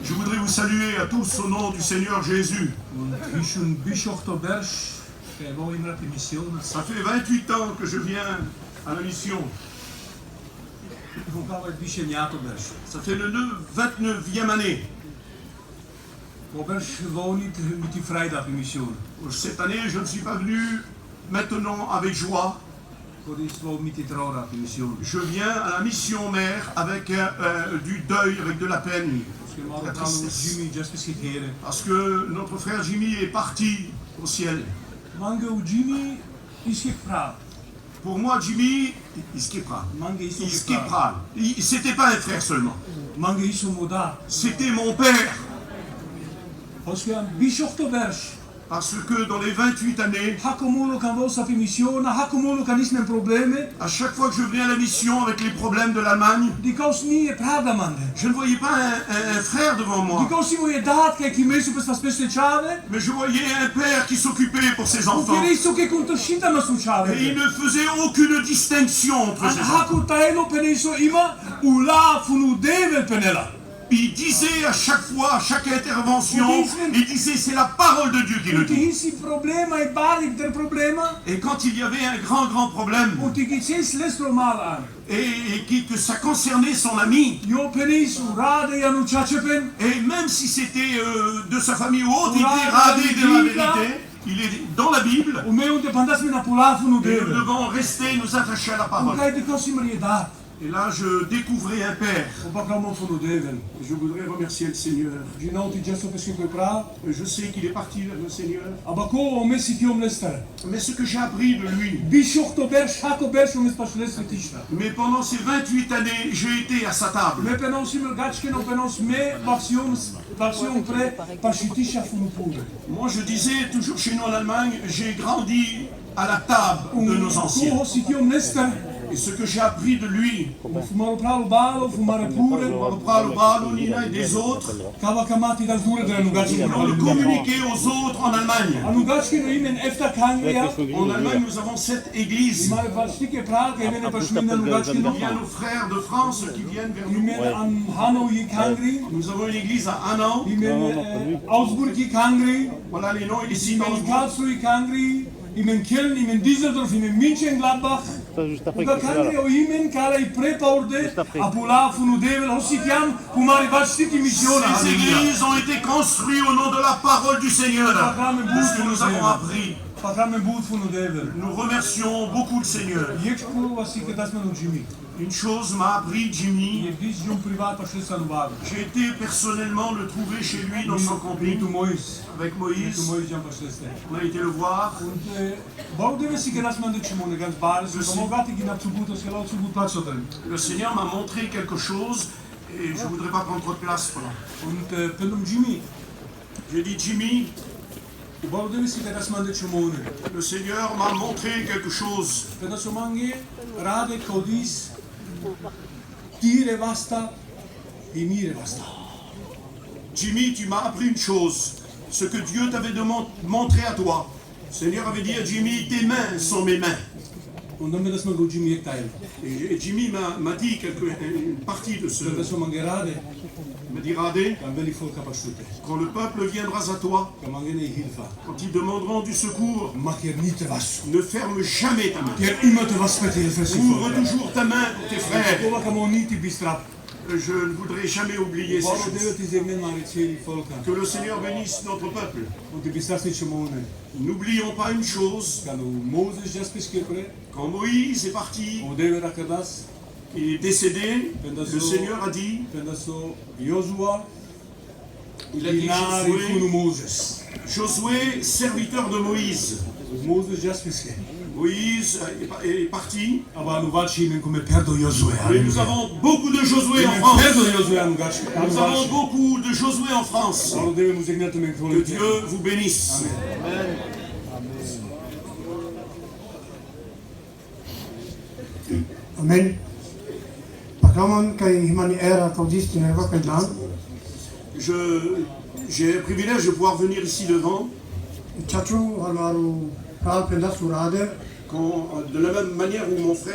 Je voudrais vous saluer à tous au nom du Seigneur Jésus. Ça fait 28 ans que je viens à la mission. Ça fait le 29e année. Cette année, je ne suis pas venu maintenant avec joie. Je viens à la mission mère avec du deuil, avec de la peine. Parce que notre frère Jimmy est parti au ciel. Pour moi, Jimmy, c'était pas un frère seulement. C'était mon père. Parce que dans les 28 années, à chaque fois que je venais à la mission avec les problèmes de l'Allemagne, je ne voyais pas un frère devant moi. Mais je voyais un père qui s'occupait pour ses enfants. Et il ne faisait aucune distinction entre ses enfants. Il disait à chaque fois, à chaque intervention, il disait c'est la parole de Dieu qui le dit. Et quand il y avait un grand problème, et que ça concernait son ami, et même si c'était de sa famille ou autre, il était radé de la vérité. Il est dans la Bible. Et nous devons rester, nous attacher à la parole. Et là, je découvrais un père. Je voudrais remercier le Seigneur. Je sais qu'il est parti vers le Seigneur. Mais ce que j'ai appris de lui, mais pendant ces 28 années, j'ai été à sa table. Moi, je disais toujours chez nous en Allemagne, j'ai grandi à la table de nos anciens. Et ce que j'ai appris de lui, et des autres, nous voulons le communiquer aux autres en Allemagne. En Allemagne, nous avons 7 églises. Il y a nos frères de France qui viennent vers nous. Nous avons une église à Hanau. Voilà les noms ici dans le in Köln, in Düsseldorf, in Mönchengladbach. Ces églises ont été construites au nom de la parole du Seigneur. Ce que nous avons appris. Nous remercions beaucoup le Seigneur. Une chose m'a appris Jimmy. J'ai été personnellement le trouver chez lui dans son camping avec Moïse. On a été le voir. Le Seigneur m'a montré quelque chose et je ne voudrais pas prendre trop de place pendant. J'ai dit Jimmy, le Seigneur m'a montré quelque chose. Jimmy, tu m'as appris une chose. Ce que Dieu t'avait montré à toi. Le Seigneur avait dit à Jimmy, tes mains sont mes mains. Et Jimmy m'a dit une partie de ce. Il m'a dit Radé, quand le peuple viendra à toi, quand ils demanderont du secours, ne ferme jamais ta main. Ouvre toujours ta main pour tes frères. Je ne voudrais jamais oublier ces choses. Que le Seigneur bénisse notre peuple. N'oublions pas une chose. Quand Moïse est parti, il est décédé, le Seigneur a dit, il a dit Josué, serviteur de Moïse. Moïse est parti. Mais nous avons beaucoup de Josué en France. Nous avons beaucoup de Josué en France. Que Dieu vous bénisse. Amen. J'ai le privilège de pouvoir venir ici devant. Quand, de la même manière où mon frère